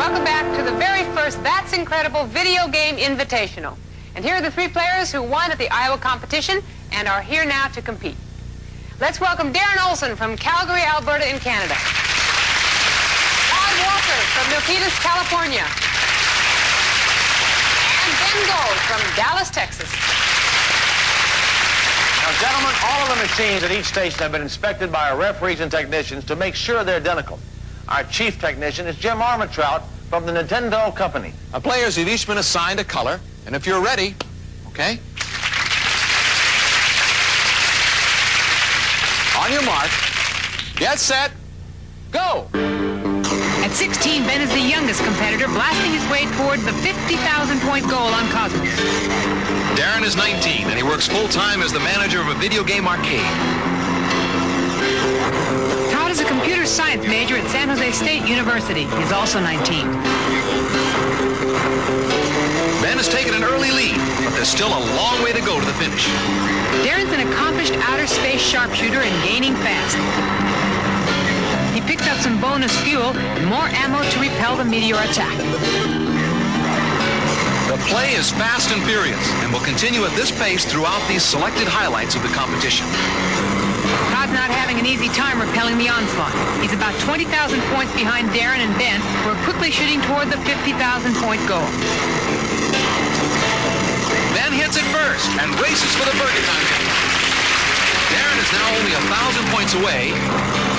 Welcome back to the very first That's Incredible video game invitational. And here are the three players who won at the Iowa competition and are here now to compete. Let's welcome Darren Olson from Calgary, Alberta in Canada. Todd Walker from Milpitas, California. And Ben Gold from Dallas, Texas. Now, gentlemen, all of the machines at each station have been inspected by our referees and technicians to make sure they're identical. Our chief technician is Jim Armatrout from the Nintendo Company. Our players have each been assigned a color, and if you're ready, okay? On your mark, get set, go! At 16, Ben is the youngest competitor, blasting his way toward the 50,000-point goal on Cosmos. Darren is 19, and he works full-time as the manager of a video game arcade. Todd is a computer science major at San Jose State University. He's also 19. Ben has taken an early lead, but there's still a long way to go to the finish. Darren's an accomplished outer space sharpshooter and gaining fast. He picked up some bonus fuel and more ammo to repel the meteor attack. The play is fast and furious and will continue at this pace throughout these selected highlights of the competition. Todd's not having an easy time repelling the onslaught. He's about 20,000 points behind Darren and Ben, who are quickly shooting toward the 50,000-point goal. Ben hits it first and races for the Burger Time game. Darren is now only 1,000 points away.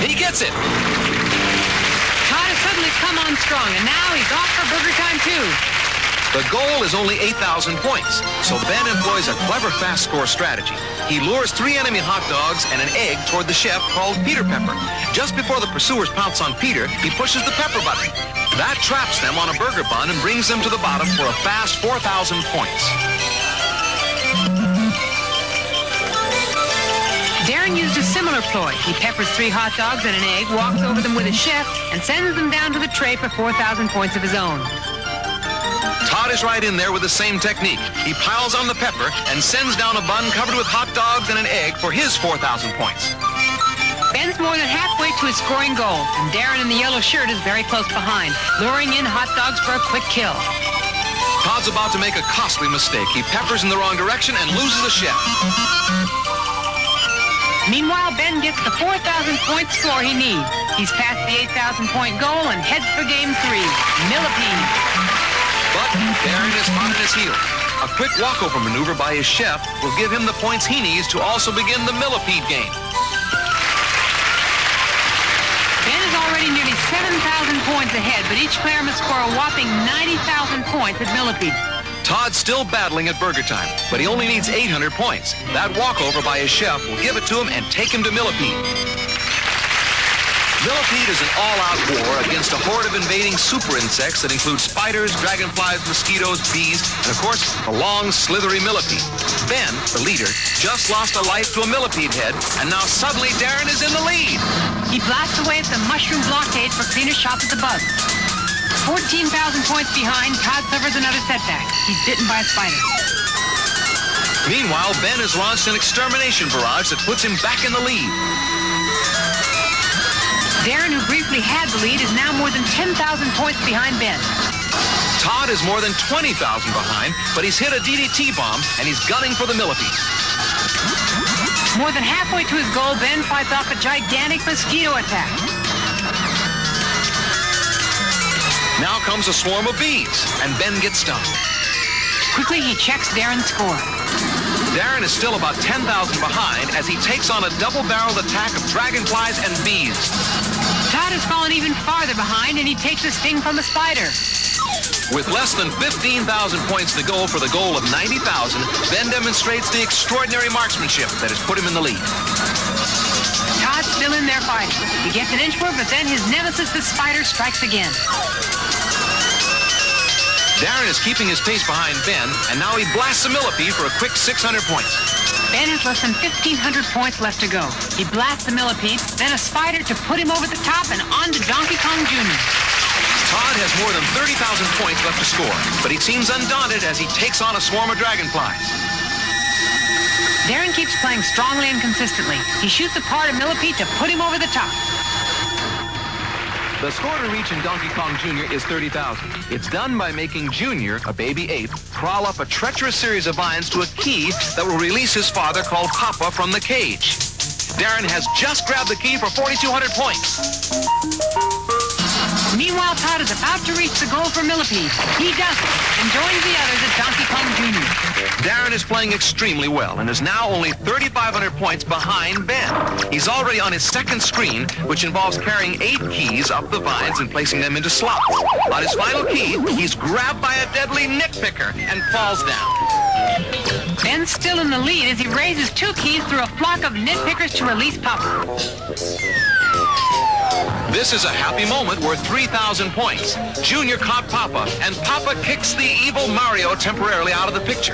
He gets it. Todd has suddenly come on strong, and now he's off for Burger Time, too. The goal is only 8,000 points, so Ben employs a clever fast score strategy. He lures 3 enemy hot dogs and an egg toward the chef called Peter Pepper. Just before the pursuers pounce on Peter, he pushes the pepper button. That traps them on a burger bun and brings them to the bottom for a fast 4,000 points. Darren used a similar ploy. He peppers 3 hot dogs and an egg, walks over them with his chef, and sends them down to the tray for 4,000 points of his own. Todd is right in there with the same technique. He piles on the pepper and sends down a bun covered with hot dogs and an egg for his 4,000 points. Ben's more than halfway to his scoring goal, and Darren in the yellow shirt is very close behind, luring in hot dogs for a quick kill. Todd's about to make a costly mistake. He peppers in the wrong direction and loses a chef. Meanwhile, Ben gets the 4,000-point score he needs. He's past the 8,000-point goal and heads for Game 3, Millipede. But Darren is hot on his heels. A quick walkover maneuver by his chef will give him the points he needs to also begin the Millipede game. Ben is already nearly 7,000 points ahead, but each player must score a whopping 90,000 points at Millipede. Todd's still battling at Burger Time, but he only needs 800 points. That walkover by his chef will give it to him and take him to Millipede. Millipede is an all-out war against a horde of invading super insects that include spiders, dragonflies, mosquitoes, bees, and of course, the long, slithery millipede. Ben, the leader, just lost a life to a millipede head, and now suddenly Darren is in the lead. He blasts away at the mushroom blockade for cleaner shots at the bugs. 14,000 points behind, Todd suffers another setback. He's bitten by a spider. Meanwhile, Ben has launched an extermination barrage that puts him back in the lead. Darren, who briefly had the lead, is now more than 10,000 points behind Ben. Todd is more than 20,000 behind, but he's hit a DDT bomb, and he's gunning for the millipede. More than halfway to his goal, Ben fights off a gigantic mosquito attack. Now comes a swarm of bees, and Ben gets stung. Quickly, he checks Darren's score. Darren is still about 10,000 behind as he takes on a double-barreled attack of dragonflies and bees. Todd has fallen even farther behind, and he takes a sting from a spider. With less than 15,000 points to go for the goal of 90,000, Ben demonstrates the extraordinary marksmanship that has put him in the lead. Todd's still in there fighting. He gets an inch more, but then his nemesis, the spider, strikes again. Darren is keeping his pace behind Ben, and now he blasts a millipede for a quick 600 points. Ben has less than 1,500 points left to go. He blasts the millipede, then a spider to put him over the top and on to Donkey Kong Jr. Todd has more than 30,000 points left to score, but he seems undaunted as he takes on a swarm of dragonflies. Darren keeps playing strongly and consistently. He shoots apart a millipede to put him over the top. The score to reach in Donkey Kong Jr. is 30,000. It's done by making Junior, a baby ape, crawl up a treacherous series of vines to a key that will release his father, called Papa, from the cage. Darren has just grabbed the key for 4,200 points. Meanwhile, Todd is about to reach the goal for Millipede. He does it and joins the others at Donkey Kong Jr. Darren is playing extremely well and is now only 3,500 points behind Ben. He's already on his second screen, which involves carrying 8 keys up the vines and placing them into slots. On his final key, he's grabbed by a deadly nitpicker and falls down. Ben's still in the lead as he raises 2 keys through a flock of nitpickers to release Papa. This is a happy moment worth 3,000 points. Junior caught Papa, and Papa kicks the evil Mario temporarily out of the picture.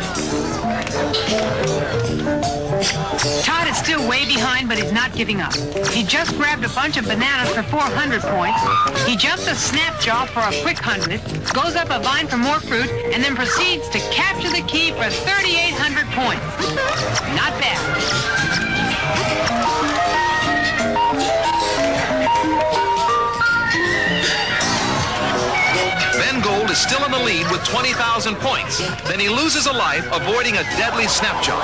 Todd is still way behind, but he's not giving up. He just grabbed a bunch of bananas for 400 points. He jumps a snapjaw for a quick 100, goes up a vine for more fruit, and then proceeds to capture the key for 3,800 points. Not bad. Gold is still in the lead with 20,000 points. Then he loses a life avoiding a deadly snapjaw.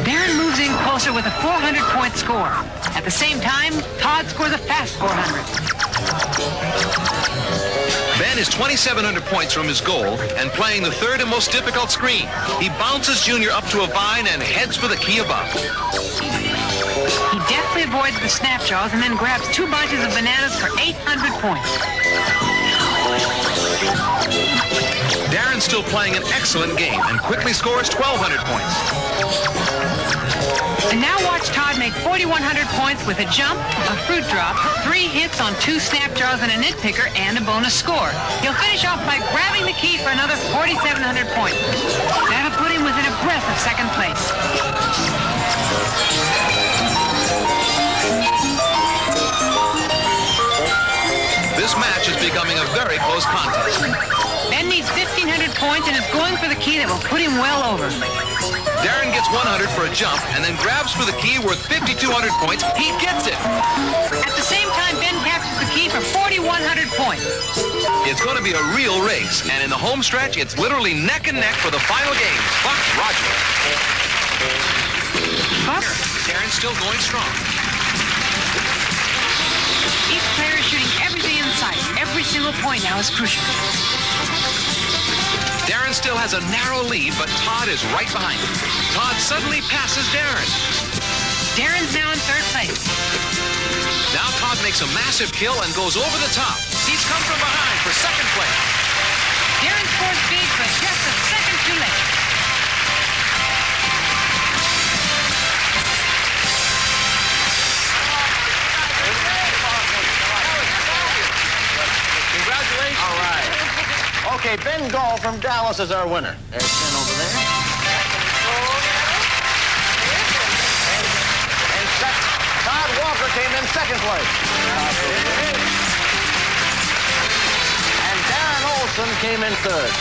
Darren moves in closer with a 400-point score. At the same time, Todd scores a fast 400. Ben is 2,700 points from his goal and playing the third and most difficult screen. He bounces Junior up to a vine and heads for the key above. He deftly avoids the snapjaws and then grabs 2 bunches of bananas for 800 points. Darren's still playing an excellent game and quickly scores 1,200 points. And now watch Todd make 4,100 points with a jump, a fruit drop, 3 hits on 2 snapjaws and a nitpicker, and a bonus score. He'll finish off by grabbing the key for another 4,700 points. That'll put him within a breath of second place. This match is becoming a very close contest. Ben needs 1,500 points and is going for the key that will put him well over. Darren gets 100 for a jump and then grabs for the key worth 5,200 points. He gets it. At the same time, Ben captures the key for 4,100 points. It's going to be a real race, and in the home stretch, it's literally neck and neck for the final game. Buck Roger. Buck? Darren's still going strong. Each player is shooting everything in sight. Every single point now is crucial. Darren still has a narrow lead, but Todd is right behind him. Todd suddenly passes Darren. Darren's now in third place. Now Todd makes a massive kill and goes over the top. He's come from behind for second place. Darren scores big, but just a second too late. Congratulations. All right. Okay, Ben Gall from Dallas is our winner. There's Ben over there. And Todd Walker came in second place. And Darren Olson came in third.